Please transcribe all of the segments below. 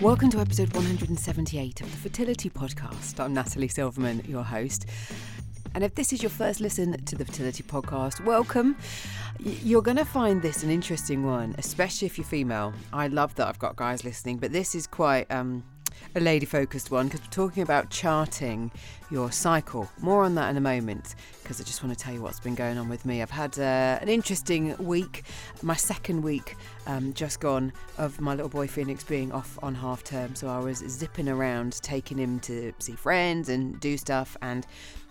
Welcome to episode 178 of the Fertility Podcast. I'm Natalie Silverman, your host. And if this is your first listen to the Fertility Podcast, welcome. You're going to find this an interesting one, especially if you're female. I love that I've got guys listening, but this is quite a lady-focused one because we're talking about charting your cycle. More on that in a moment because I just want to tell you what's been going on with me. I've had an interesting week, my second week just gone of my little boy Phoenix being off on half term. So I was zipping around taking him to see friends and do stuff, and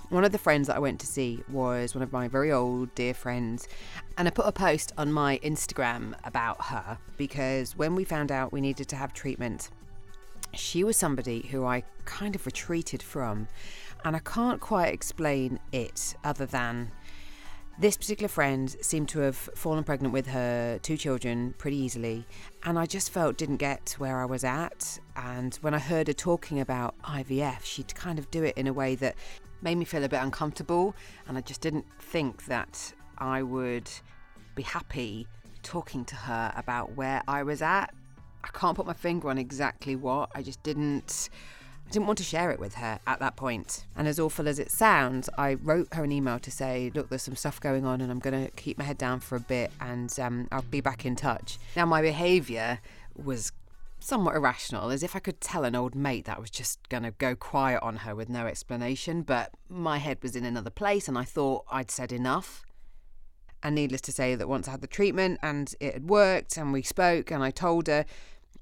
one of the friends that I went to see was one of my very old dear friends, and I put a post on my Instagram about her because when we found out we needed to have treatment, she was somebody who I kind of retreated from, and I can't quite explain it other than this particular friend seemed to have fallen pregnant with her 2 children pretty easily, and I just felt didn't get where I was at. And when I heard her talking about IVF, she'd kind of do it in a way that made me feel a bit uncomfortable, and I just didn't think that I would be happy talking to her about where I was at. I can't put my finger on exactly what. I didn't want to share it with her at that point. And as awful as it sounds, I wrote her an email to say, look, there's some stuff going on and I'm going to keep my head down for a bit and I'll be back in touch. Now, my behaviour was somewhat irrational, as if I could tell an old mate that I was just going to go quiet on her with no explanation, but my head was in another place and I thought I'd said enough. And needless to say that once I had the treatment and it had worked and we spoke and I told her,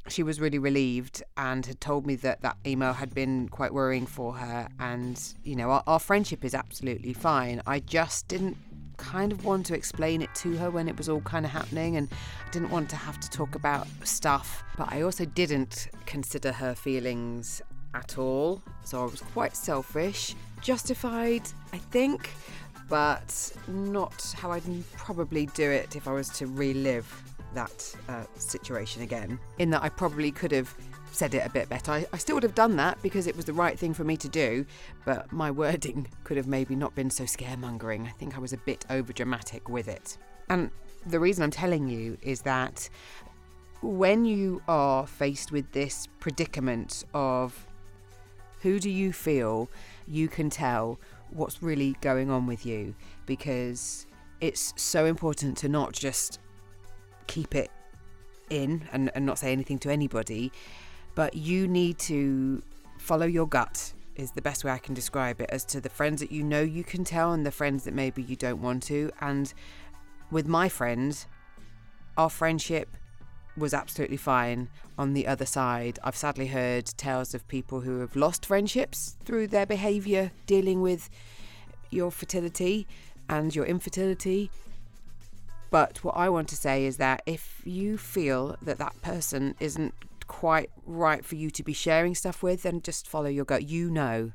she was really relieved and had told me that that email had been quite worrying for her. And, you know, our friendship is absolutely fine. I just didn't kind of want to explain it to her when it was all kind of happening, and I didn't want to have to talk about stuff. But I also didn't consider her feelings at all. So I was quite selfish, justified, I think, but not how I'd probably do it if I was to relive that situation again, in that I probably could have said it a bit better. I still would have done that because it was the right thing for me to do, but my wording could have maybe not been so scaremongering. I think I was a bit over dramatic with it. And the reason I'm telling you is that when you are faced with this predicament of who do you feel you can tell what's really going on with you, because it's so important to not just keep it in and not say anything to anybody, but you need to follow your gut is the best way I can describe it, as to the friends that you know you can tell and the friends that maybe you don't want to. And with my friends, our friendship was absolutely fine on the other side. I've sadly heard tales of people who have lost friendships through their behaviour dealing with your fertility and your infertility. But what I want to say is that if you feel that that person isn't quite right for you to be sharing stuff with, then just follow your gut. You know.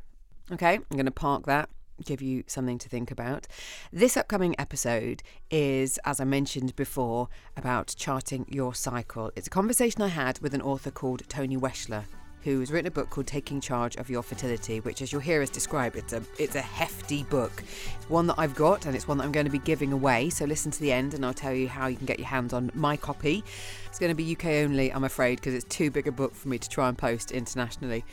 Okay, I'm going to park that, give you something to think about. This upcoming episode is, as I mentioned before, about charting your cycle. It's a conversation I had with an author called Toni Weschler, who has written a book called Taking Charge of Your Fertility, which, as you'll hear us describe, it's a hefty book. It's one that I've got, and it's one that I'm going to be giving away. So listen to the end and I'll tell you how you can get your hands on my copy. It's going to be UK only, I'm afraid, because it's too big a book for me to try and post internationally.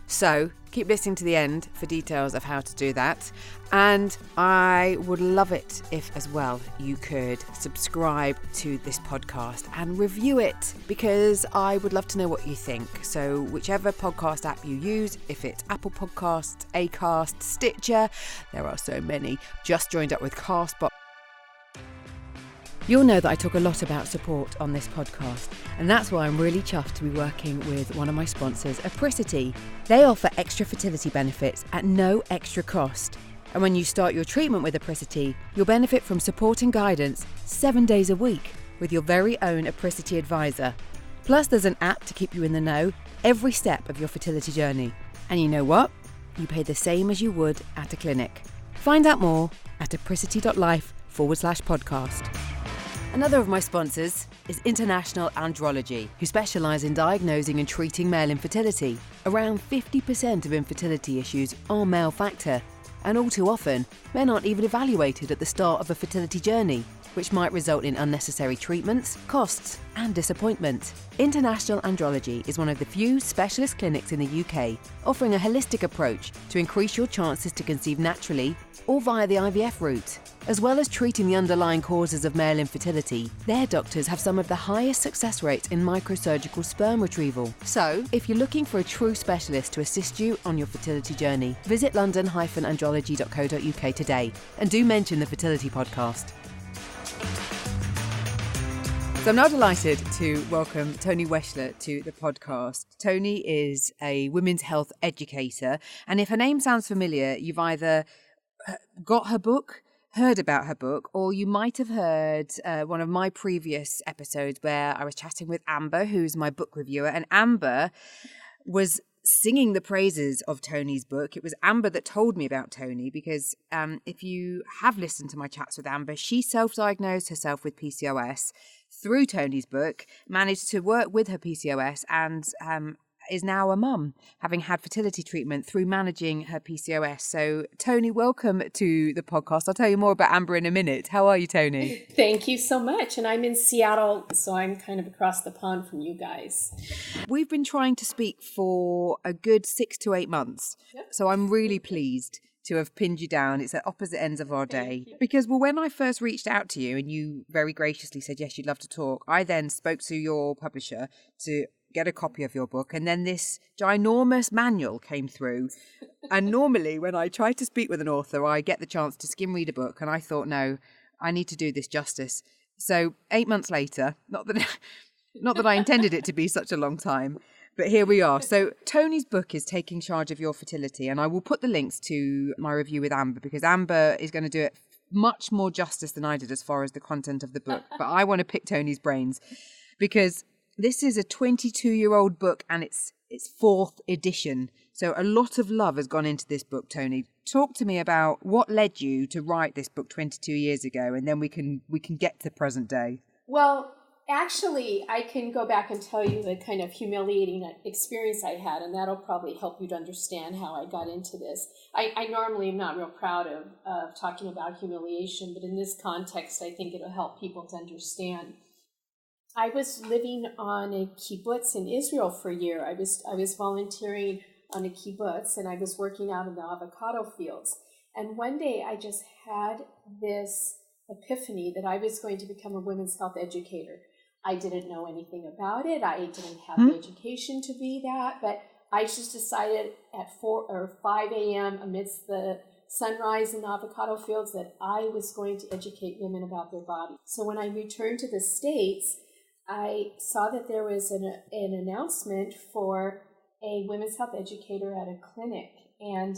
So keep listening to the end for details of how to do that. And I would love it if, as well, you could subscribe to this podcast and review it, because I would love to know what you think. So whichever podcast app you use, if it's Apple Podcasts, Acast, Stitcher, there are so many. Just joined up with Castbox. You'll know that I talk a lot about support on this podcast, and that's why I'm really chuffed to be working with one of my sponsors, Fertility. They offer extra fertility benefits at no extra cost. And when you start your treatment with Fertility, you'll benefit from support and guidance 7 days a week with your very own Fertility advisor. Plus, there's an app to keep you in the know every step of your fertility journey. And you know what? You pay the same as you would at a clinic. Find out more at apricity.life/podcast. Another of my sponsors is International Andrology, who specialise in diagnosing and treating male infertility. Around 50% of infertility issues are male factor, and all too often, men aren't even evaluated at the start of a fertility journey, which might result in unnecessary treatments, costs, and disappointment. International Andrology is one of the few specialist clinics in the UK offering a holistic approach to increase your chances to conceive naturally or via the IVF route. As well as treating the underlying causes of male infertility, their doctors have some of the highest success rates in microsurgical sperm retrieval. So, if you're looking for a true specialist to assist you on your fertility journey, visit london-andrology.co.uk today and do mention the Fertility Podcast. So I'm now delighted to welcome Toni Weschler to the podcast. Toni is a women's health educator, and if her name sounds familiar, you've either got her book, heard about her book, or you might have heard one of my previous episodes where I was chatting with Amber, who's my book reviewer, and Amber was singing the praises of Toni's book. It was Amber that told me about Toni because if you have listened to my chats with Amber, she self-diagnosed herself with PCOS through Toni's book, managed to work with her PCOS and is now a mum, having had fertility treatment through managing her PCOS. So, Toni, welcome to the podcast. I'll tell you more about Amber in a minute. How are you, Toni? Thank you so much. And I'm in Seattle, so I'm kind of across the pond from you guys. We've been trying to speak for a good 6 to 8 months. Yep. So I'm really pleased to have pinned you down. It's at opposite ends of our day. Because, well, when I first reached out to you and you very graciously said, yes, you'd love to talk, I then spoke to your publisher to get a copy of your book, and then this ginormous manual came through. And normally when I try to speak with an author, I get the chance to skim read a book, and I thought, no, I need to do this justice. So 8 months later, not that I intended it to be such a long time, but here we are. So Toni's book is Taking Charge of Your Fertility, and I will put the links to my review with Amber because Amber is going to do it much more justice than I did as far as the content of the book. But I want to pick Toni's brains because this is a 22-year-old book and it's fourth edition. So a lot of love has gone into this book, Toni. Talk to me about what led you to write this book 22 years ago, and then we can get to present day. Well, actually, I can go back and tell you the kind of humiliating experience I had, and that'll probably help you to understand how I got into this. I normally am not real proud of talking about humiliation, but in this context, I think it'll help people to understand. I was living on a kibbutz in Israel for a year. I was volunteering on a kibbutz, and I was working out in the avocado fields. And one day I just had this epiphany that I was going to become a women's health educator. I didn't know anything about it. I didn't have the education to be that, but I just decided at 4 or 5 a.m. amidst the sunrise in the avocado fields that I was going to educate women about their body. So when I returned to the States, I saw that there was an announcement for a women's health educator at a clinic, and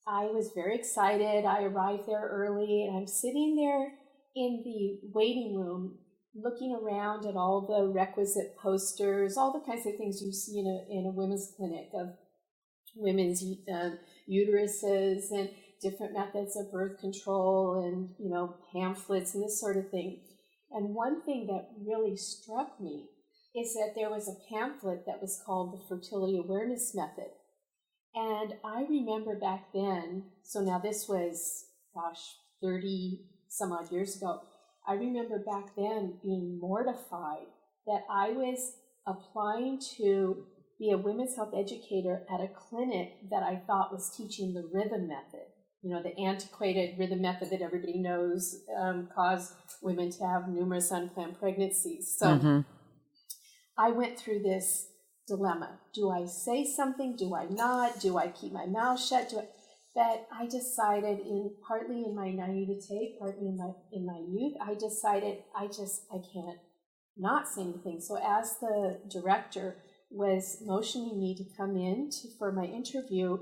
I was very excited. I arrived there early, and I'm sitting there in the waiting room looking around at all the requisite posters, all the kinds of things you see in a women's clinic of women's uteruses and different methods of birth control and, pamphlets and this sort of thing. And one thing that really struck me is that there was a pamphlet that was called the Fertility Awareness Method. And I remember back then, so now this was, 30 some odd years ago, I remember back then being mortified that I was applying to be a women's health educator at a clinic that I thought was teaching the rhythm method. The antiquated rhythm method that everybody knows caused women to have numerous unplanned pregnancies. So I went through this dilemma. Do I say something? Do I not? Do I keep my mouth shut? But I decided, partly in my naivete, partly in my youth, I decided I can't not say anything. So as the director was motioning me to come in for my interview,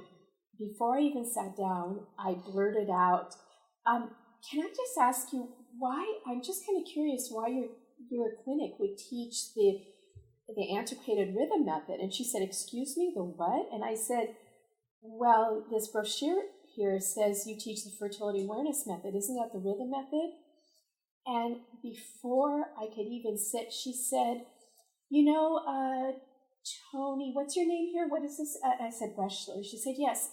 before I even sat down, I blurted out, can I just ask you why, I'm just kind of curious why your clinic would teach the antiquated rhythm method. And she said, excuse me, the what? And I said, well, this brochure here says you teach the fertility awareness method. Isn't that the rhythm method? And before I could even sit, she said, Toni, what's your name here? What is this? I said, Weschler. She said, yes.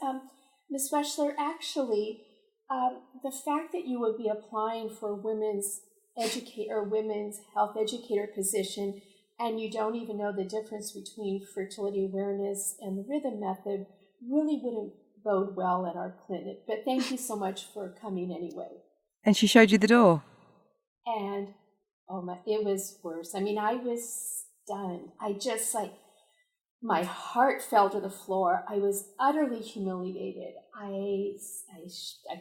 Ms. Weschler, actually, the fact that you would be applying for women's health educator position and you don't even know the difference between fertility awareness and the rhythm method, really wouldn't bode well at our clinic. But thank you so much for coming anyway. And she showed you the door. And it was worse. I mean, I was stunned. I just my heart fell to the floor. I was utterly humiliated. I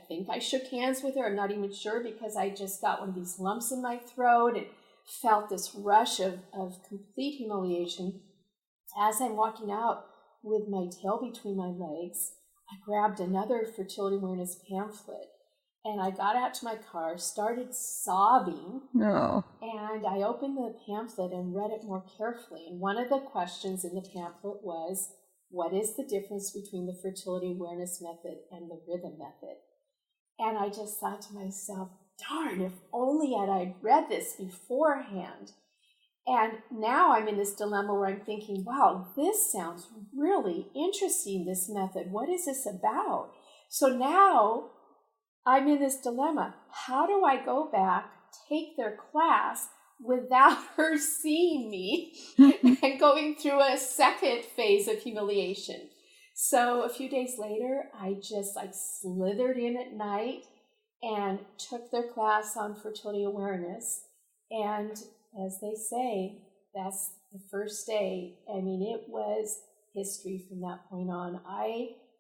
think I shook hands with her. I'm not even sure, because I just got one of these lumps in my throat and felt this rush of complete humiliation. As I'm walking out with my tail between my legs, I grabbed another fertility awareness pamphlet, and I got out to my car, started sobbing, and I opened the pamphlet and read it more carefully. And one of the questions in the pamphlet was, what is the difference between the fertility awareness method and the rhythm method? And I just thought to myself, darn, if only had I read this beforehand. And now I'm in this dilemma where I'm thinking, wow, this sounds really interesting, this method. What is this about? So now I'm in this dilemma. How do I go back, take their class without her seeing me and going through a second phase of humiliation? So a few days later, I just slithered in at night and took their class on fertility awareness. And as they say, that's the first day. I mean, it was history from that point on.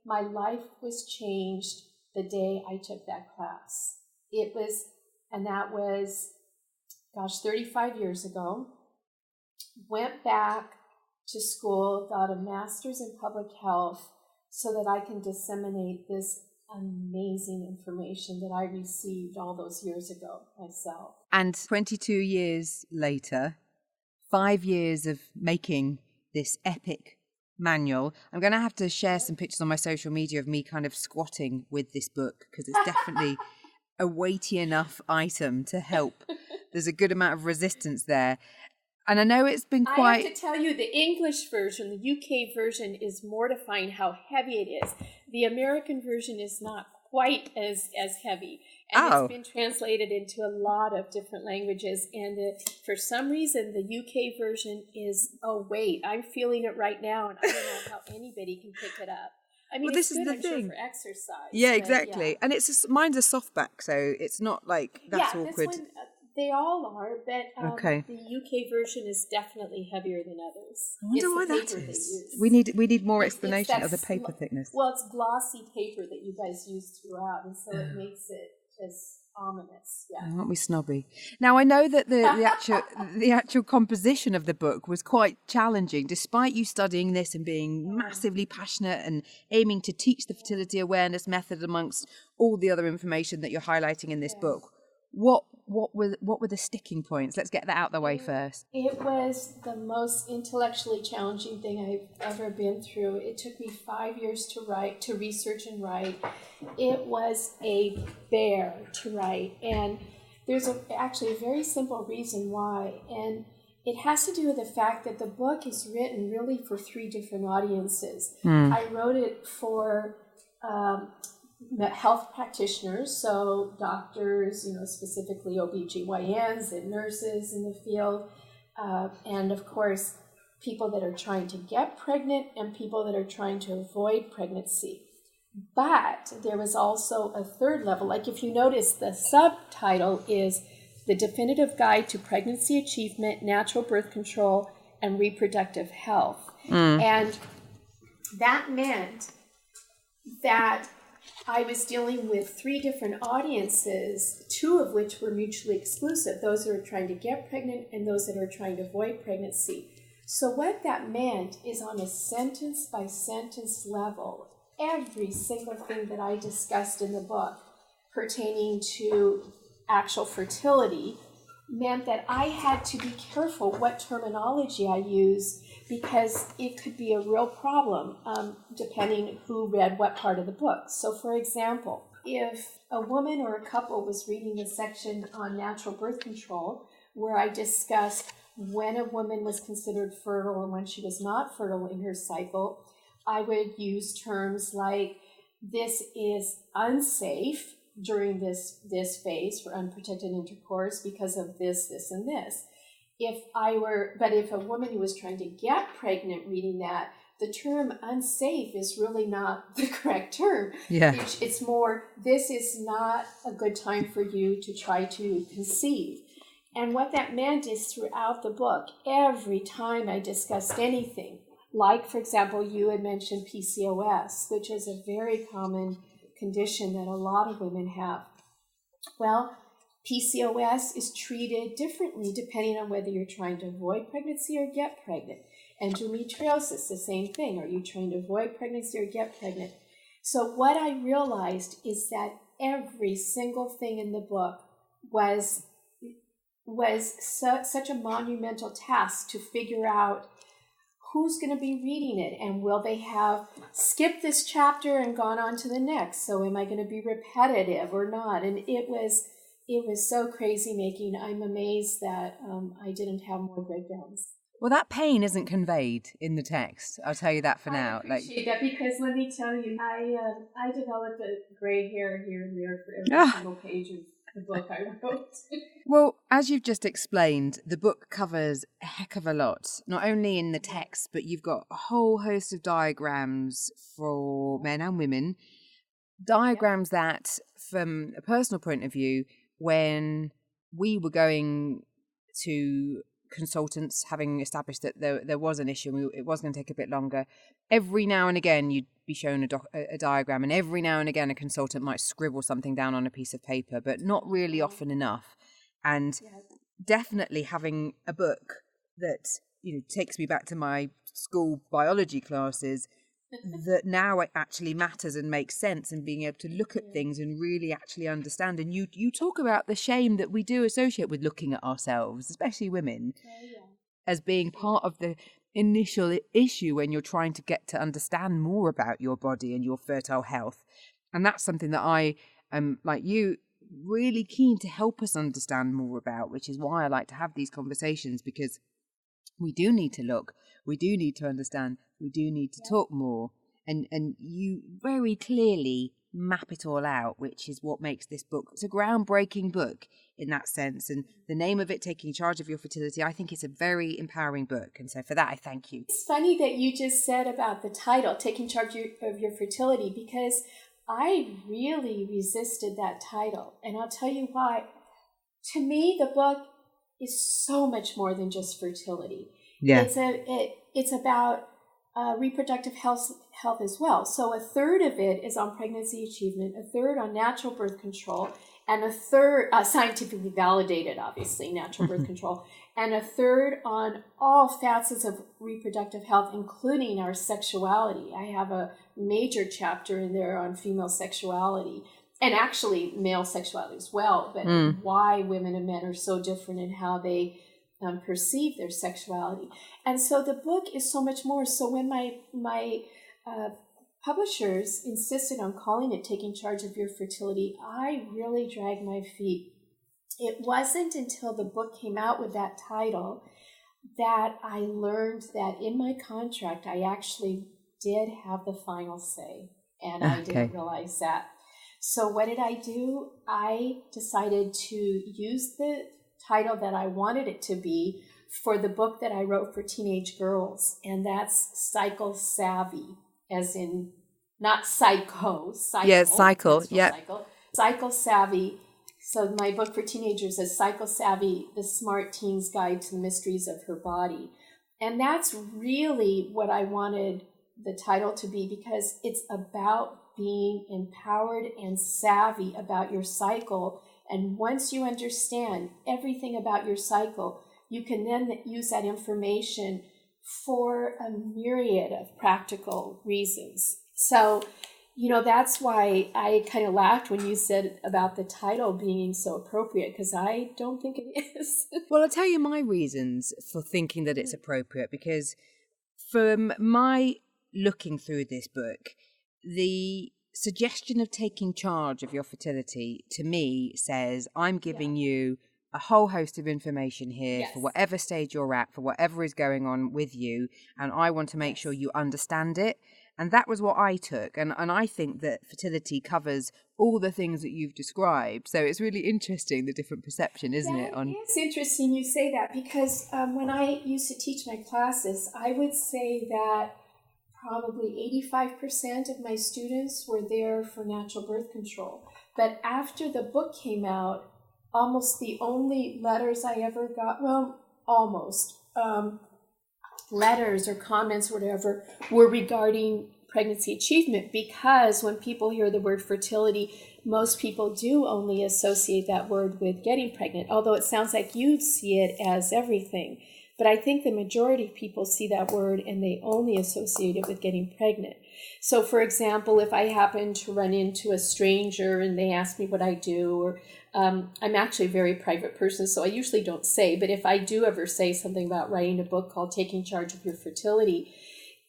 My life was changed the day I took that class. That was 35 years ago. Went back to school, got a master's in public health so that I can disseminate this amazing information that I received all those years ago myself. And 22 years later, 5 years of making this epic manual. I'm going to have to share some pictures on my social media of me kind of squatting with this book, because it's definitely a weighty enough item to help. There's a good amount of resistance there. And I know it's been quite... I have to tell you, the English version, the UK version, is mortifying how heavy it is. The American version is not quite as heavy. And it's been translated into a lot of different languages. And for some reason, the UK version is a weight. I'm feeling it right now, and I don't know how anybody can pick it up. I mean, this it's is good, the I'm thing. sure, for exercise. Yeah, exactly. Yeah. And mine's a softback, so it's not like that's awkward. This one, they all are, but okay. The UK version is definitely heavier than others. I wonder why that is. We need more explanation of the paper thickness. Well, it's glossy paper that you guys use throughout, and so it makes it just ominous. Yeah. Aren't we snobby? Now, I know that the actual composition of the book was quite challenging, despite you studying this and being massively passionate and aiming to teach the fertility awareness method amongst all the other information that you're highlighting in this book. What were the sticking points? Let's get that out of the way first. It was the most intellectually challenging thing I've ever been through. It took me 5 years to research and write. It was a bear to write, and there's actually a very simple reason why, and it has to do with the fact that the book is written really for 3 different audiences. I wrote it for health practitioners, so doctors, specifically OBGYNs and nurses in the field, and of course, people that are trying to get pregnant and people that are trying to avoid pregnancy. But there was also a third level. Like if you notice, the subtitle is The Definitive Guide to Pregnancy Achievement, Natural Birth Control, and Reproductive Health. And that meant that I was dealing with 3 different audiences, 2 of which were mutually exclusive, those that are trying to get pregnant and those that are trying to avoid pregnancy. So what that meant is, on a sentence-by-sentence level, every single thing that I discussed in the book pertaining to actual fertility meant that I had to be careful what terminology I use, because it could be a real problem depending who read what part of the book. So for example, if a woman or a couple was reading the section on natural birth control, where I discussed when a woman was considered fertile and when she was not fertile in her cycle, I would use terms like, this is unsafe during this phase for unprotected intercourse because of this, this, and this. if a woman who was trying to get pregnant reading that, the term unsafe is really not the correct term. Yeah. It's more, this is not a good time for you to try to conceive. And what that meant is throughout the book, every time I discussed anything, like, for example, you had mentioned PCOS, which is a very common condition that a lot of women have. Well, PCOS is treated differently depending on whether you're trying to avoid pregnancy or get pregnant. Endometriosis, the same thing. Are you trying to avoid pregnancy or get pregnant? So what I realized is that every single thing in the book was such a monumental task to figure out who's going to be reading it, and will they have skipped this chapter and gone on to the next? So am I going to be repetitive or not? And it was so crazy making. I'm amazed that I didn't have more breakdowns. Well, that pain isn't conveyed in the text. I'll tell you that for now. I appreciate that, because let me tell you, I developed a gray hair here and there for every single page of the book I wrote. Well, as you've just explained, the book covers a heck of a lot, not only in the text, but you've got a whole host of diagrams for men and women. Diagrams that, from a personal point of view, when we were going to consultants, having established that there was an issue and it was going to take a bit longer, every now and again you'd be shown a diagram, and every now and again a consultant might scribble something down on a piece of paper, but not really often enough. And definitely having a book that, you know, takes me back to my school biology classes, that now it actually matters and makes sense, and being able to look at things and really actually understand. And you talk about the shame that we do associate with looking at ourselves, especially women, as being part of the initial issue when you're trying to get to understand more about your body and your fertile health. And that's something that I am, like you, really keen to help us understand more about, which is why I like to have these conversations, because we do need to look, we do need to understand, we do need to talk more. And you very clearly map it all out, which is what makes this book, it's a groundbreaking book in that sense. And the name of it, Taking Charge of Your Fertility, I think it's a very empowering book. And so for that, I thank you. It's funny that you just said about the title, Taking Charge of Your Fertility, because I really resisted that title. And I'll tell you why. To me, the book is so much more than just fertility. Yeah. It's about reproductive health as well. So a third of it is on pregnancy achievement, a third on natural birth control, and a third, scientifically validated, obviously, natural birth control, and a third on all facets of reproductive health, including our sexuality. I have a major chapter in there on female sexuality, and actually male sexuality as well, but why women and men are so different in how they perceive their sexuality. And so the book is so much more. So when my publishers insisted on calling it Taking Charge of Your Fertility, I really dragged my feet. It wasn't until the book came out with that title that I learned that in my contract, I actually did have the final say, and I didn't realize that. So what did I do? I decided to use the title that I wanted it to be for the book that I wrote for teenage girls, and that's Cycle Savvy, as in not psycho. Cycle. Cycle Savvy. So my book for teenagers is Cycle Savvy, the Smart Teen's Guide to the Mysteries of Her Body. And that's really what I wanted the title to be, because it's about being empowered and savvy about your cycle. And once you understand everything about your cycle, you can then use that information for a myriad of practical reasons. So, you know, that's why I kind of laughed when you said about the title being so appropriate, because I don't think it is. Well, I'll tell you my reasons for thinking that it's appropriate, because from my looking through this book, the suggestion of taking charge of your fertility, to me, says I'm giving you a whole host of information here Yes. for whatever stage you're at, for whatever is going on with you. And I want to make sure you understand it. And that was what I took. And I think that fertility covers all the things that you've described. So it's really interesting, the different perception, isn't it? It's interesting you say that, because when I used to teach my classes, I would say that probably 85% of my students were there for natural birth control. But after the book came out, almost the only letters I ever got, letters or comments, whatever, were regarding pregnancy achievement, because when people hear the word fertility, most people do only associate that word with getting pregnant, although it sounds like you see it as everything. But I think the majority of people see that word and they only associate it with getting pregnant. So, for example, if I happen to run into a stranger and they ask me what I do, or I'm actually a very private person, so I usually don't say, but if I do ever say something about writing a book called Taking Charge of Your Fertility,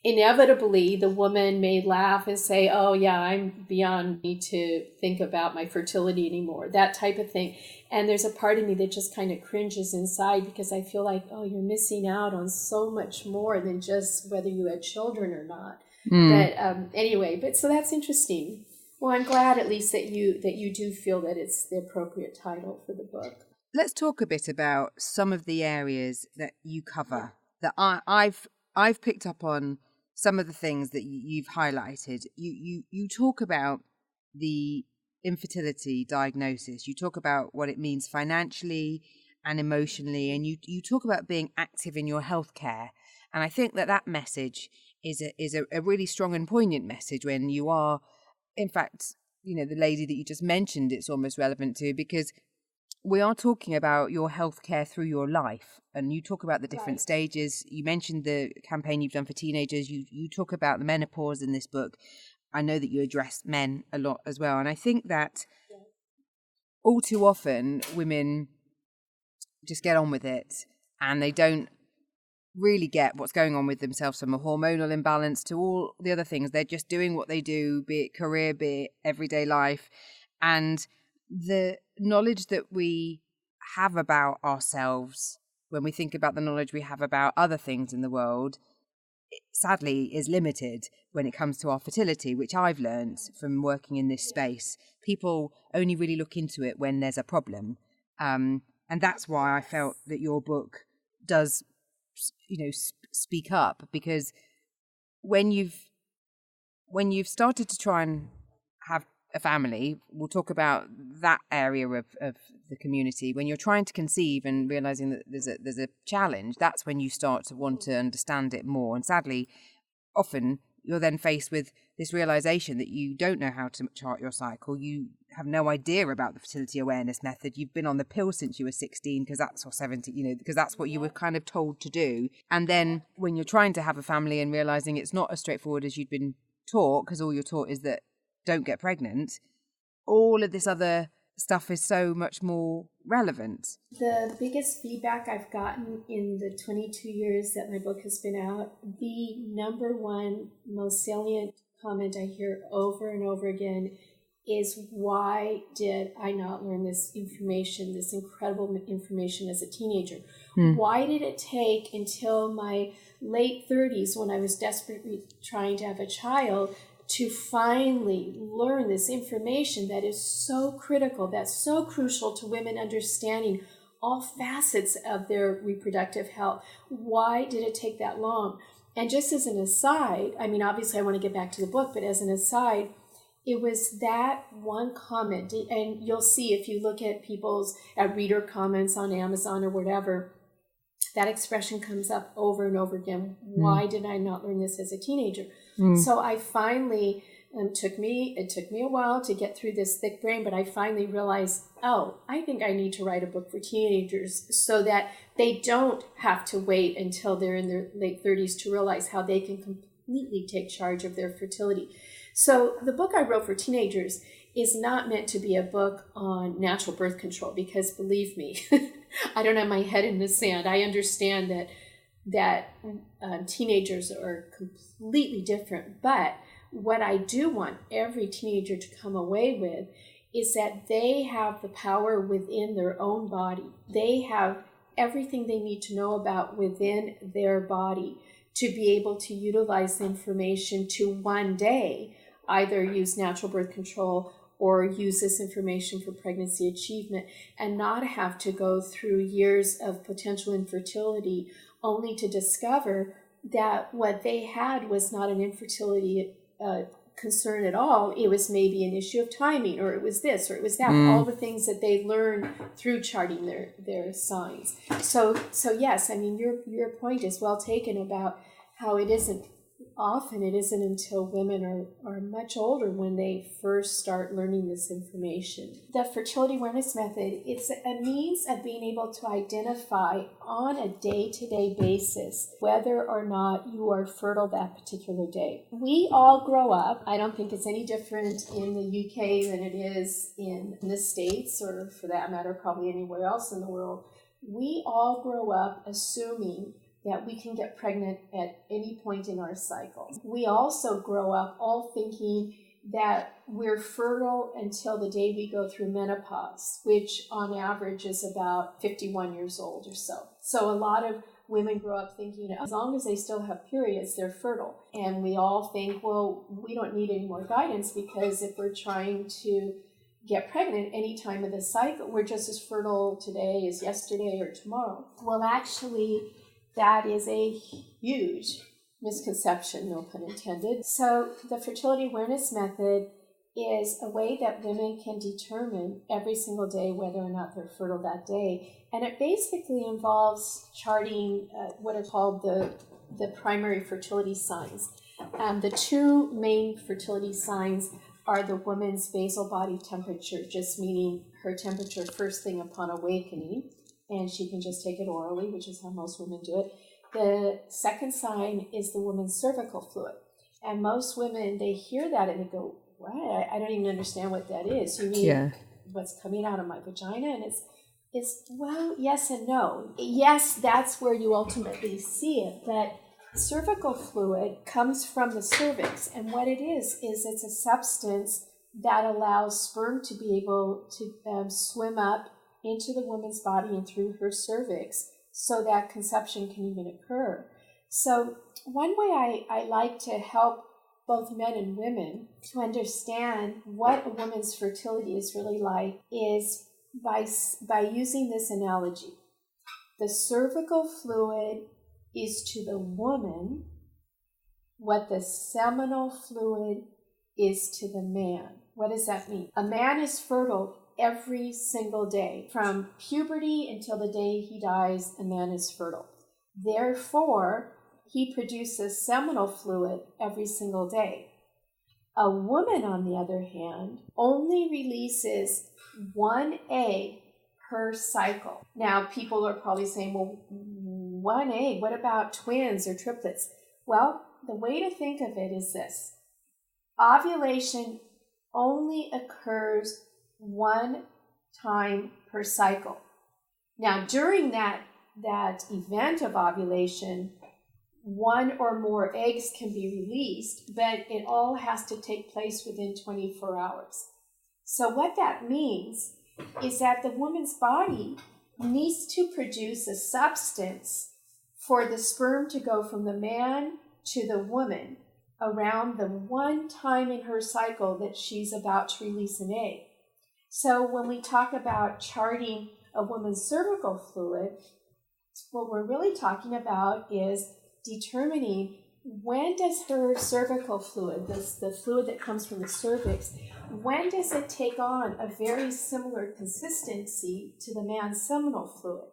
inevitably the woman may laugh and say, oh yeah, I'm beyond me to think about my fertility anymore, that type of thing. And there's a part of me that just kind of cringes inside, because I feel like, oh, you're missing out on so much more than just whether you had children or not. But anyway, so that's interesting. Well, I'm glad at least that you do feel that it's the appropriate title for the book. Let's talk a bit about some of the areas that you cover, that I've picked up on. Some of the things that you've highlighted. You talk about the infertility diagnosis. You talk about what it means financially and emotionally, and you talk about being active in your healthcare. And I think that message is a really strong and poignant message when you are, in fact, the lady that you just mentioned, it's almost relevant to, because we are talking about your healthcare through your life, and you talk about the different stages. You mentioned the campaign you've done for teenagers. You talk about the menopause in this book. I know that you address men a lot as well. And I think that all too often women just get on with it and they don't really get what's going on with themselves, from a hormonal imbalance to all the other things. They're just doing what they do, be it career, be it everyday life. And the knowledge that we have about ourselves, when we think about the knowledge we have about other things in the world, it sadly is limited when it comes to our fertility, which I've learned from working in this space. People only really look into it when there's a problem. And that's why I felt that your book does, speak up, because when you've started to try and have a family, we'll talk about that area of the community. When you're trying to conceive and realizing that there's a challenge, that's when you start to want to understand it more. And sadly, often you're then faced with this realization that you don't know how to chart your cycle. You have no idea about the fertility awareness method. You've been on the pill since you were 16 because that's, or 17, because that's what you were kind of told to do. And then when you're trying to have a family and realizing it's not as straightforward as you'd been taught, because all you're taught is that don't get pregnant, all of this other stuff is so much more relevant. The biggest feedback I've gotten in the 22 years that my book has been out, the number one most salient comment I hear over and over again is, why did I not learn this information, this incredible information as a teenager? Why did it take until my late 30s, when I was desperately trying to have a child, to finally learn this information that is so critical, that's so crucial to women understanding all facets of their reproductive health? Why did it take that long? And just as an aside, I mean, obviously I want to get back to the book, but as an aside, it was that one comment, and you'll see if you look at people's reader comments on Amazon or whatever, that expression comes up over and over again. Why did I not learn this as a teenager? So I finally, it took me a while to get through this thick brain, but I finally realized, I think I need to write a book for teenagers so that they don't have to wait until they're in their late 30s to realize how they can completely take charge of their fertility. So the book I wrote for teenagers is not meant to be a book on natural birth control, because believe me, I don't have my head in the sand. I understand that teenagers are completely different. But what I do want every teenager to come away with is that they have the power within their own body. They have everything they need to know about within their body to be able to utilize the information to one day either use natural birth control or use this information for pregnancy achievement, and not have to go through years of potential infertility only to discover that what they had was not an infertility concern at all. It was maybe an issue of timing, or it was this, or it was that. All the things that they learned through charting their signs. So yes, I mean, your point is well taken about how it isn't until women are much older when they first start learning this information. The fertility awareness method, it's a means of being able to identify on a day-to-day basis whether or not you are fertile that particular day. We all grow up, I don't think it's any different in the UK than it is in the States, or for that matter, probably anywhere else in the world. We all grow up assuming that we can get pregnant at any point in our cycle. We also grow up all thinking that we're fertile until the day we go through menopause, which on average is about 51 years old or so. So a lot of women grow up thinking as long as they still have periods, they're fertile. And we all think, well, we don't need any more guidance, because if we're trying to get pregnant any time of the cycle, we're just as fertile today as yesterday or tomorrow. Well, actually, that is a huge misconception, no pun intended. So the fertility awareness method is a way that women can determine every single day whether or not they're fertile that day. And it basically involves charting what are called the primary fertility signs. The two main fertility signs are the woman's basal body temperature, just meaning her temperature first thing upon awakening, and she can just take it orally, which is how most women do it. The second sign is the woman's cervical fluid. And most women, they hear that and they go, what? I don't even understand what that is. You mean what's coming out of my vagina? And it's well, yes and no. Yes, that's where you ultimately see it, but cervical fluid comes from the cervix, and what it is it's a substance that allows sperm to be able to swim up into the woman's body and through her cervix so that conception can even occur. So one way I like to help both men and women to understand what a woman's fertility is really like is by using this analogy. The cervical fluid is to the woman what the seminal fluid is to the man. What does that mean? A man is fertile every single day. From puberty until the day he dies, a man is fertile. Therefore, he produces seminal fluid every single day. A woman, on the other hand, only releases one egg per cycle. Now, people are probably saying, well, one egg, what about twins or triplets? Well, the way to think of it is this. Ovulation only occurs one time per cycle. Now, during that event of ovulation, one or more eggs can be released, but it all has to take place within 24 hours. So what that means is that the woman's body needs to produce a substance for the sperm to go from the man to the woman around the one time in her cycle that she's about to release an egg. So when we talk about charting a woman's cervical fluid, what we're really talking about is determining when does her cervical fluid, the fluid that comes from the cervix, when does it take on a very similar consistency to the man's seminal fluid?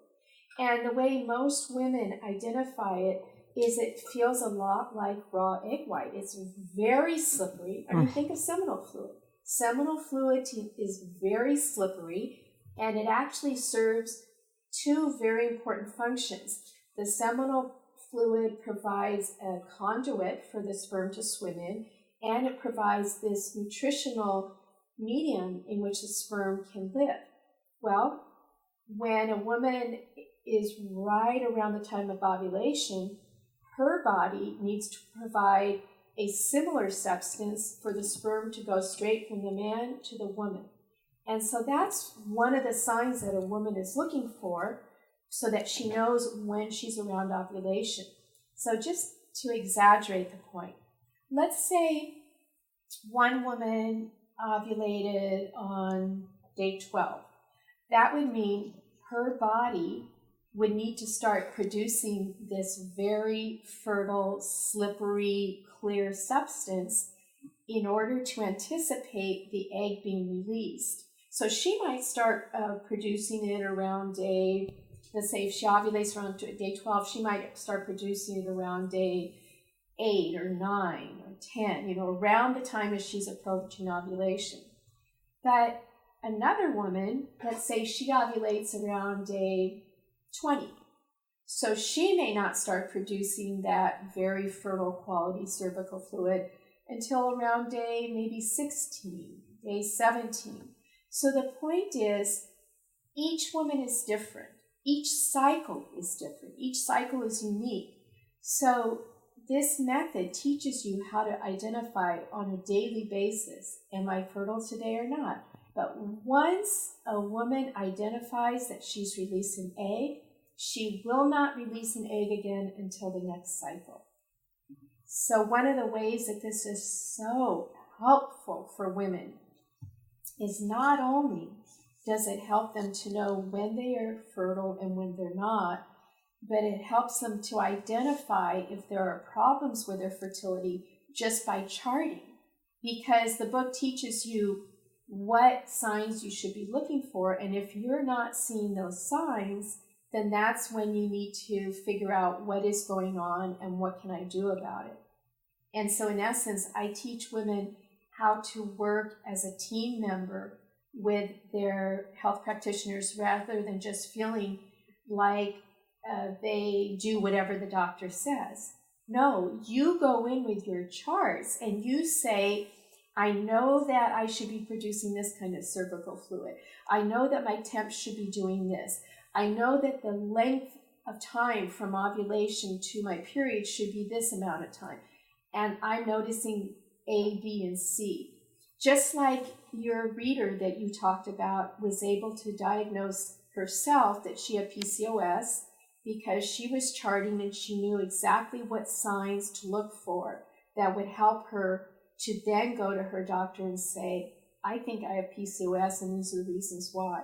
And the way most women identify it is it feels a lot like raw egg white. It's very slippery. I mean, think of seminal fluid. Seminal fluid is very slippery, and it actually serves two very important functions. The seminal fluid provides a conduit for the sperm to swim in, and it provides this nutritional medium in which the sperm can live. Well, when a woman is right around the time of ovulation, her body needs to provide a similar substance for the sperm to go straight from the man to the woman. And so that's one of the signs that a woman is looking for so that she knows when she's around ovulation. So just to exaggerate the point, let's say one woman ovulated on day 12. That would mean her body would need to start producing this very fertile, slippery, clear substance in order to anticipate the egg being released. So she might start producing it around day, let's say if she ovulates around day 12, she might start producing it around day 8 or 9 or 10, around the time as she's approaching ovulation. But another woman, let's say she ovulates around day 20. So she may not start producing that very fertile quality cervical fluid until around day maybe 16, day 17. So the point is, each woman is different. Each cycle is different. Each cycle is unique. So this method teaches you how to identify on a daily basis, am I fertile today or not? But once a woman identifies that she's released an egg, she will not release an egg again until the next cycle. So one of the ways that this is so helpful for women is not only does it help them to know when they are fertile and when they're not, but it helps them to identify if there are problems with their fertility just by charting. Because the book teaches you what signs you should be looking for, and if you're not seeing those signs, then that's when you need to figure out what is going on and what can I do about it. And so in essence, I teach women how to work as a team member with their health practitioners rather than just feeling like they do whatever the doctor says. No, you go in with your charts and you say, I know that I should be producing this kind of cervical fluid. I know that my temp should be doing this. I know that the length of time from ovulation to my period should be this amount of time. And I'm noticing A, B, and C. Just like your reader that you talked about was able to diagnose herself that she had PCOS because she was charting and she knew exactly what signs to look for that would help her to then go to her doctor and say, I think I have PCOS and these are the reasons why.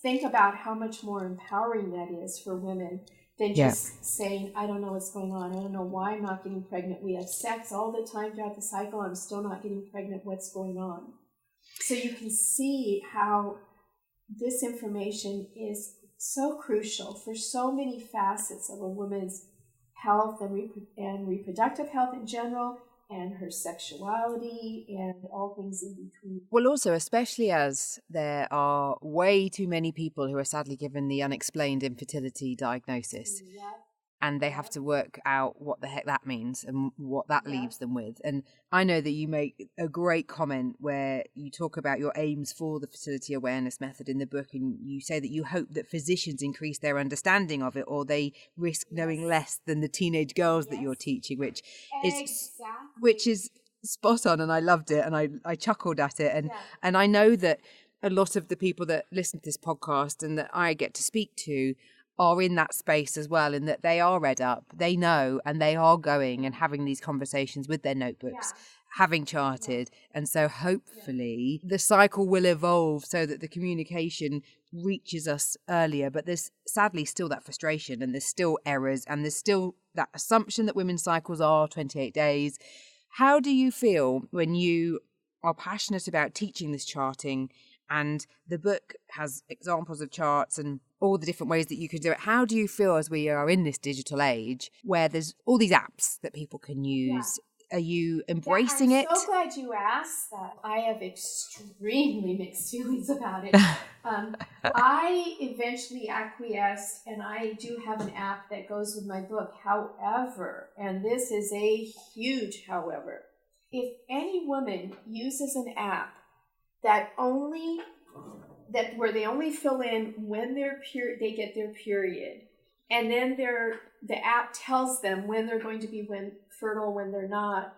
Think about how much more empowering that is for women than just saying, I don't know what's going on. I don't know why I'm not getting pregnant. We have sex all the time throughout the cycle. I'm still not getting pregnant. What's going on? So you can see how this information is so crucial for so many facets of a woman's health and reproductive health in general, and her sexuality and all things in between. Well, also, especially as there are way too many people who are sadly given the unexplained infertility diagnosis. Yep. And they have to work out what the heck that means and what that leaves them with. And I know that you make a great comment where you talk about your aims for the fertility awareness method in the book, and you say that you hope that physicians increase their understanding of it, or they risk knowing less than the teenage girls that you're teaching, which is spot on. And I loved it, and I chuckled at it. And I know that a lot of the people that listen to this podcast and that I get to speak to are in that space as well, in that they are read up, they know, and they are going and having these conversations with their notebooks, having charted. And so hopefully the cycle will evolve so that the communication reaches us earlier. But there's sadly still that frustration, and there's still errors, and there's still that assumption that women's cycles are 28 days. How do you feel when you are passionate about teaching this charting, and the book has examples of charts and all the different ways that you can do it? How do you feel as we are in this digital age where there's all these apps that people can use? Are you embracing it? I'm so glad you asked that. I have extremely mixed feelings about it. I eventually acquiesced, and I do have an app that goes with my book. However, and this is a huge however, if any woman uses an app where they only fill in when they get their period, and then the app tells them when they're going to be fertile, when they're not,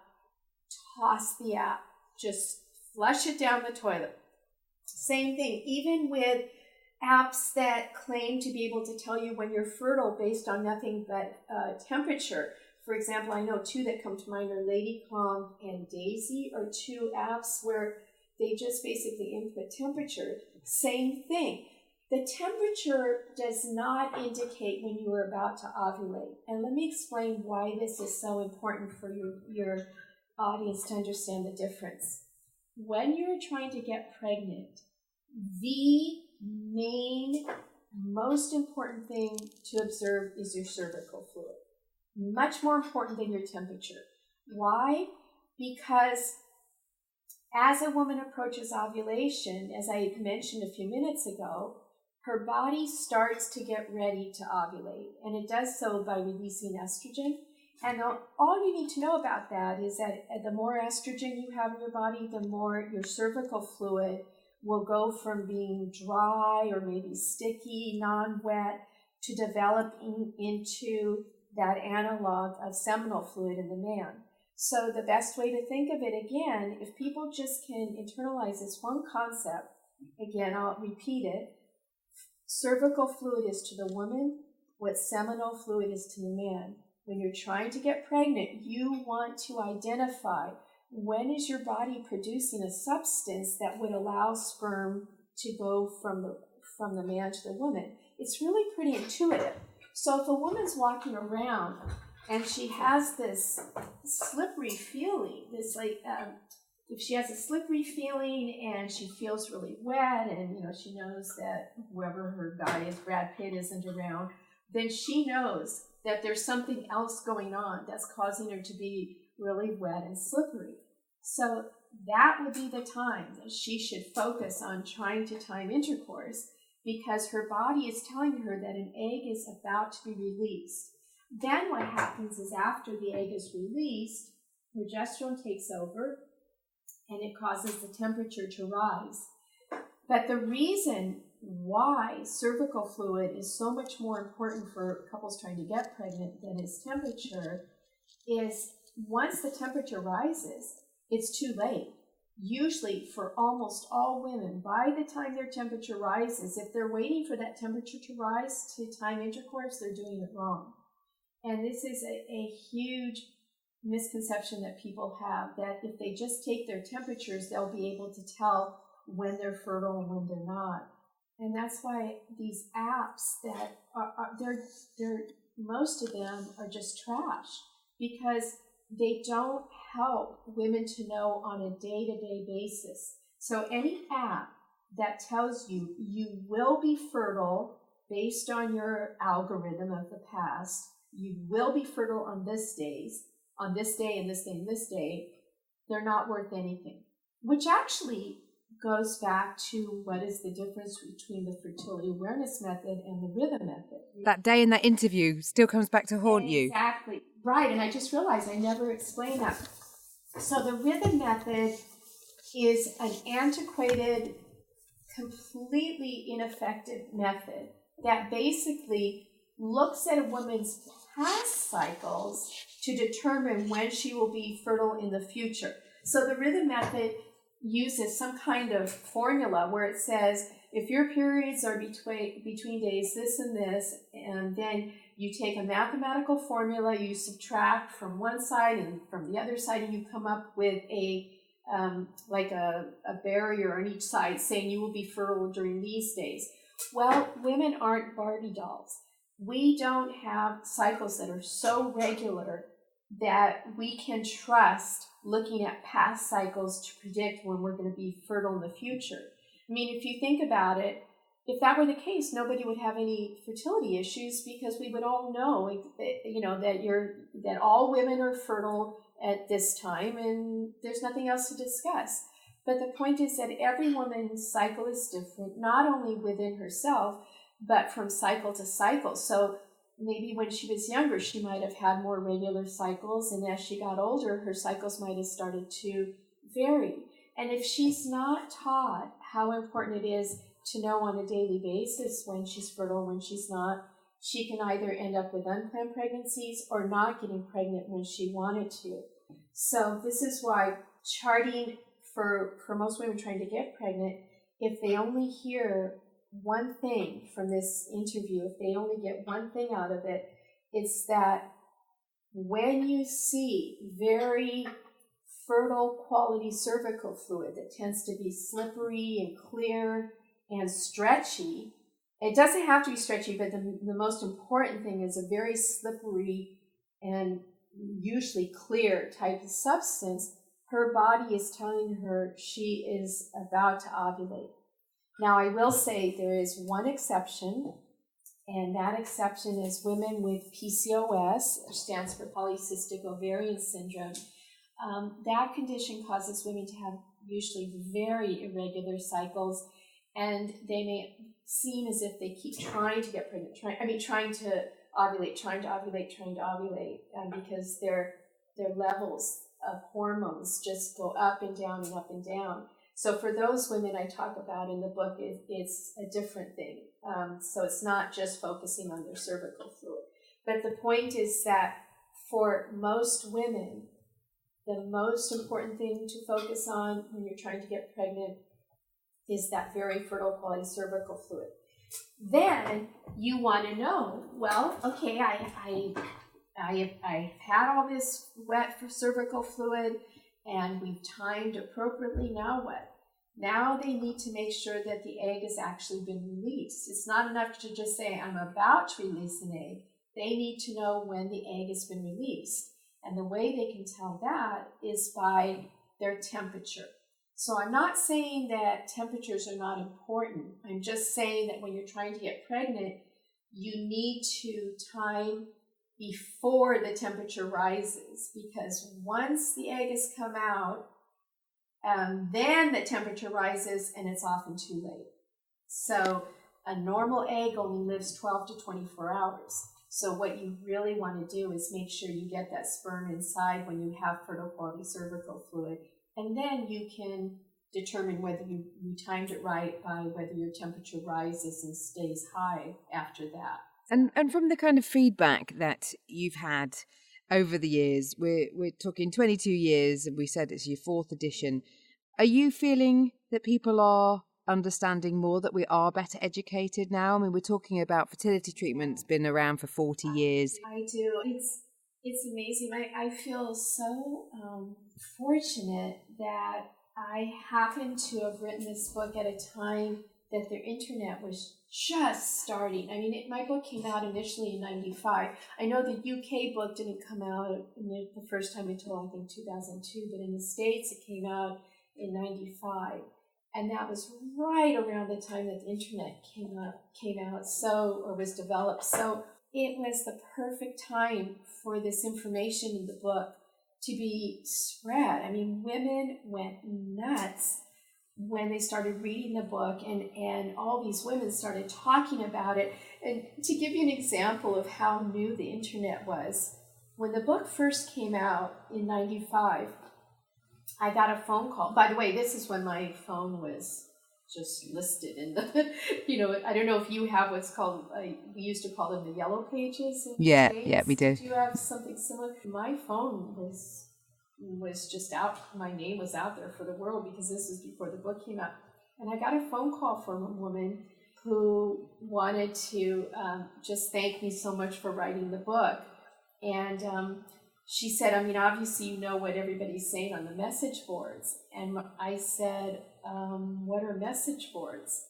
toss the app. Just flush it down the toilet. Same thing, even with apps that claim to be able to tell you when you're fertile based on nothing but temperature. For example, I know two that come to mind are Ladycom and Daisy, are two apps where they just basically input temperature. Same thing. The temperature does not indicate when you are about to ovulate. And let me explain why this is so important for your audience to understand the difference. When you're trying to get pregnant, the main, most important thing to observe is your cervical fluid. Much more important than your temperature. Why? Because as a woman approaches ovulation, as I mentioned a few minutes ago, her body starts to get ready to ovulate, and it does so by releasing estrogen. And all you need to know about that is that the more estrogen you have in your body, the more your cervical fluid will go from being dry or maybe sticky, non-wet, to developing into that analog of seminal fluid in the man. So the best way to think of it, again, if people just can internalize this one concept, again, I'll repeat it. Cervical fluid is to the woman what seminal fluid is to the man. When you're trying to get pregnant, you want to identify when is your body producing a substance that would allow sperm to go from the man to the woman. It's really pretty intuitive. So if a woman's walking around and she has this slippery feeling, if she has a slippery feeling and she feels really wet and she knows that whoever her guy is, Brad Pitt, isn't around, then she knows that there's something else going on that's causing her to be really wet and slippery. So that would be the time that she should focus on trying to time intercourse, because her body is telling her that an egg is about to be released. Then what happens is after the egg is released, progesterone takes over and it causes the temperature to rise. But the reason why cervical fluid is so much more important for couples trying to get pregnant than its temperature is once the temperature rises, it's too late. Usually for almost all women, by the time their temperature rises, if they're waiting for that temperature to rise to time intercourse, they're doing it wrong. And this is a huge misconception that people have, that if they just take their temperatures, they'll be able to tell when they're fertile and when they're not. And that's why these apps that they're most of them are just trash, because they don't help women to know on a day-to-day basis. So any app that tells you you will be fertile based on your algorithm of the past, you will be fertile on this day, and this day, and this day, they're not worth anything. Which actually goes back to what is the difference between the fertility awareness method and the rhythm method. That day in that interview still comes back to haunt you. Exactly. Right, and I just realized I never explained that. So the rhythm method is an antiquated, completely ineffective method that basically looks at a woman's past cycles to determine when she will be fertile in the future. So the rhythm method uses some kind of formula where it says if your periods are between days this and this, and then you take a mathematical formula, you subtract from one side and from the other side, and you come up with a barrier on each side saying you will be fertile during these days. Well, women aren't Barbie dolls. We don't have cycles that are so regular that we can trust looking at past cycles to predict when we're going to be fertile in the future. I mean, if you think about it, if that were the case, nobody would have any fertility issues, because we would all know, that all women are fertile at this time, and there's nothing else to discuss. But the point is that every woman's cycle is different, not only within herself, but from cycle to cycle. So maybe when she was younger, she might have had more regular cycles, and as she got older, her cycles might have started to vary. And if she's not taught how important it is to know on a daily basis when she's fertile, when she's not, she can either end up with unplanned pregnancies or not getting pregnant when she wanted to. So this is why charting for most women trying to get pregnant, if they only hear one thing from this interview, if they only get one thing out of it, it's that when you see very fertile quality cervical fluid that tends to be slippery and clear and stretchy, it doesn't have to be stretchy, but the most important thing is a very slippery and usually clear type of substance, her body is telling her she is about to ovulate. Now, I will say there is one exception, and that exception is women with PCOS, which stands for polycystic ovarian syndrome. That condition causes women to have usually very irregular cycles, and they may seem as if they keep trying to get pregnant, trying to ovulate, because their levels of hormones just go up and down and up and down. So for those women I talk about in the book, it's a different thing. So it's not just focusing on their cervical fluid. But the point is that for most women, the most important thing to focus on when you're trying to get pregnant is that very fertile quality cervical fluid. Then you want to know, well, okay, I've had all this wet for cervical fluid and we've timed appropriately. Now what? Now they need to make sure that the egg has actually been released. It's not enough to just say, I'm about to release an egg. They need to know when the egg has been released. And the way they can tell that is by their temperature. So I'm not saying that temperatures are not important. I'm just saying that when you're trying to get pregnant, you need to time before the temperature rises, because once the egg has come out, then the temperature rises and it's often too late. So a normal egg only lives 12 to 24 hours. So what you really want to do is make sure you get that sperm inside when you have fertile quality cervical fluid. And then you can determine whether you timed it right by whether your temperature rises and stays high after that. And from the kind of feedback that you've had over the years, we're talking 22 years, and we said it's your 4th edition. Are you feeling that people are understanding more, that we are better educated now? I mean, we're talking about fertility treatment's been around for 40 years. I do. It's amazing. I feel so fortunate that I happened to have written this book at a time that the internet was just starting. I mean, my book came out initially in 95. I know the UK book didn't come out the first time until, I think, 2002, but in the States it came out in 95. And that was right around the time that the internet came out, or was developed. So it was the perfect time for this information in the book to be spread. I mean, women went nuts when they started reading the book, and all these women started talking about it. And to give you an example of how new the internet was, when the book first came out in 95, I got a phone call. By the way, this is when my phone was just listed in the, I don't know if you have what's called, we used to call them the yellow pages. Yeah, we do. Do you have something similar? My phone was just out. My name was out there for the world because this was before the book came out. And I got a phone call from a woman who wanted to just thank me so much for writing the book. And she said, I mean, obviously you know what everybody's saying on the message boards. And I said, what are message boards?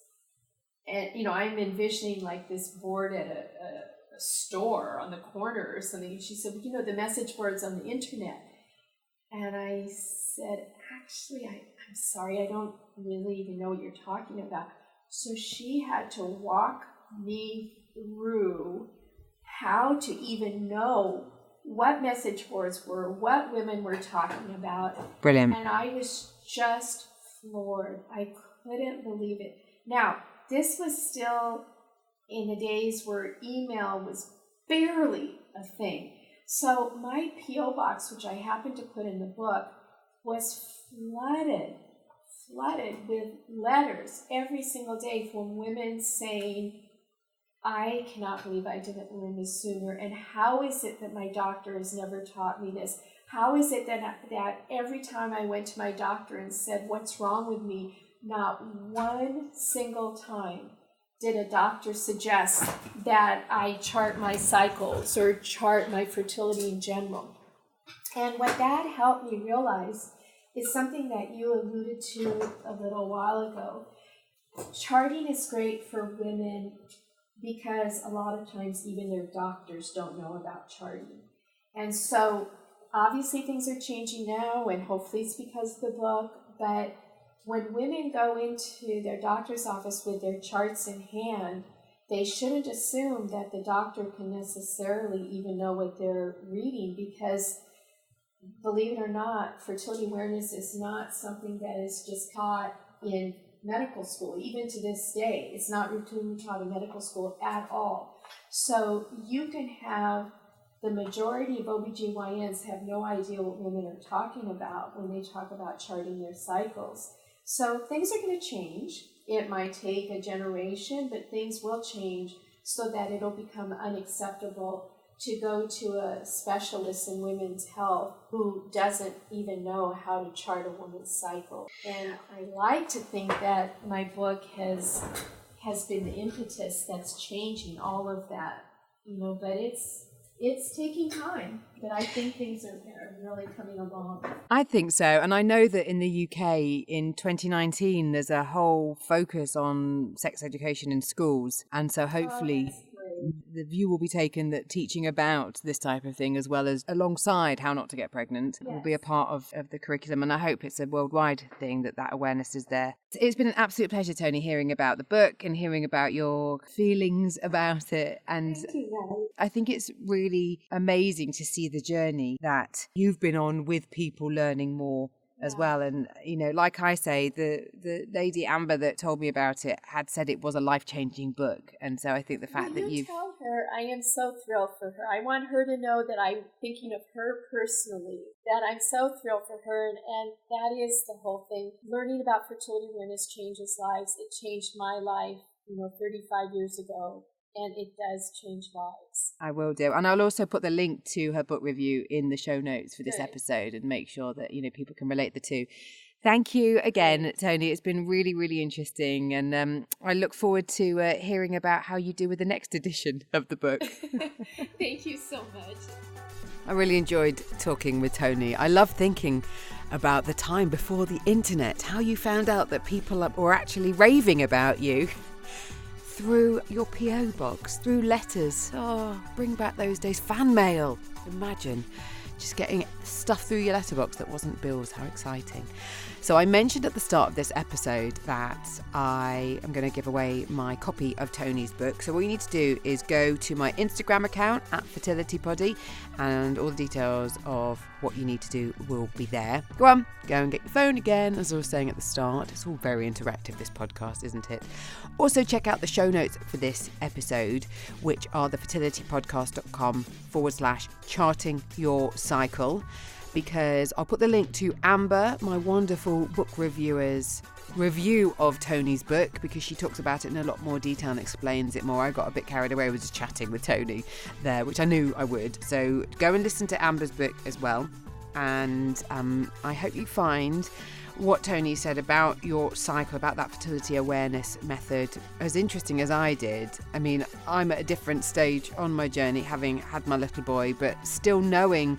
And, I'm envisioning like this board at a store on the corner or something. And she said, well, the message boards on the internet. And I said, actually, I'm sorry, I don't really even know what you're talking about. So she had to walk me through how to even know what message boards were, what women were talking about. Brilliant. And I was just floored. I couldn't believe it. Now, this was still in the days where email was barely a thing. So my P.O. box, which I happened to put in the book, was flooded with letters every single day from women saying, I cannot believe I didn't learn this sooner. And how is it that my doctor has never taught me this? How is it that every time I went to my doctor and said, what's wrong with me, not one single time did a doctor suggest that I chart my cycles or chart my fertility in general. And what that helped me realize is something that you alluded to a little while ago. Charting is great for women because a lot of times even their doctors don't know about charting. And so obviously things are changing now, and hopefully it's because of the book, but when women go into their doctor's office with their charts in hand, they shouldn't assume that the doctor can necessarily even know what they're reading, because believe it or not, fertility awareness is not something that is just taught in medical school. Even to this day, it's not routinely taught in medical school at all. So you can have the majority of OBGYNs have no idea what women are talking about when they talk about charting their cycles. So things are going to change. It might take a generation, but things will change so that it'll become unacceptable to go to a specialist in women's health who doesn't even know how to chart a woman's cycle. And I like to think that my book has been the impetus that's changing all of that, but it's taking time, but I think things are really coming along. I think so. And I know that in the UK in 2019, there's a whole focus on sex education in schools. And so hopefully the view will be taken that teaching about this type of thing, as well as alongside how not to get pregnant, will be a part of the curriculum. And I hope it's a worldwide thing that awareness is there. It's been an absolute pleasure, Toni, hearing about the book and hearing about your feelings about it. And thank you, I think it's really amazing to see the journey that you've been on with people learning more as well. And, like I say, the lady Amber that told me about it had said it was a life-changing book. And so I think the fact that you've... tell her, I am so thrilled for her. I want her to know that I'm thinking of her personally, that I'm so thrilled for her. And that is the whole thing. Learning about fertility awareness changes lives. It changed my life, 35 years ago. And it does change lives. I will do. And I'll also put the link to her book review in the show notes for this episode and make sure that, people can relate the two. Thank you again, Toni. It's been really, really interesting. And I look forward to hearing about how you do with the next edition of the book. Thank you so much. I really enjoyed talking with Toni. I love thinking about the time before the internet, how you found out that people were actually raving about you. Through your PO box, through letters. Oh, bring back those days. Fan mail. Imagine just getting stuff through your letterbox that wasn't bills. How exciting. So I mentioned at the start of this episode that I am going to give away my copy of Toni's book. So all you need to do is go to my Instagram account at FertilityPoddy, and all the details of what you need to do will be there. Go on, go and get your phone again. As I was saying at the start, it's all very interactive, this podcast, isn't it? Also check out the show notes for this episode, which are thefertilitypodcast.com/charting your cycle, because I'll put the link to Amber, my wonderful book reviewer's review of Toni's book, because she talks about it in a lot more detail and explains it more. I got a bit carried away with just chatting with Toni there, which I knew I would. So go and listen to Amber's book as well. And I hope you find what Toni said about your cycle, about that fertility awareness method, as interesting as I did. I mean, I'm at a different stage on my journey, having had my little boy, but still knowing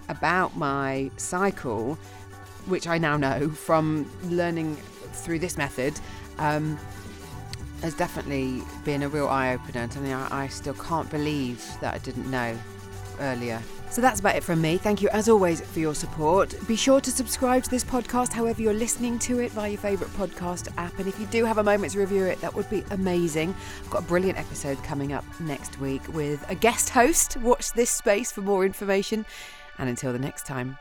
about my cycle, which I now know from learning through this method, has definitely been a real eye-opener. And I still can't believe that I didn't know earlier. So that's about it from me. Thank you as always for your support. Be sure to subscribe to this podcast however you're listening to it, via your favourite podcast app. And if you do have a moment to review it, that would be amazing. I've got a brilliant episode coming up next week with a guest host. Watch this space for more information. And until the next time,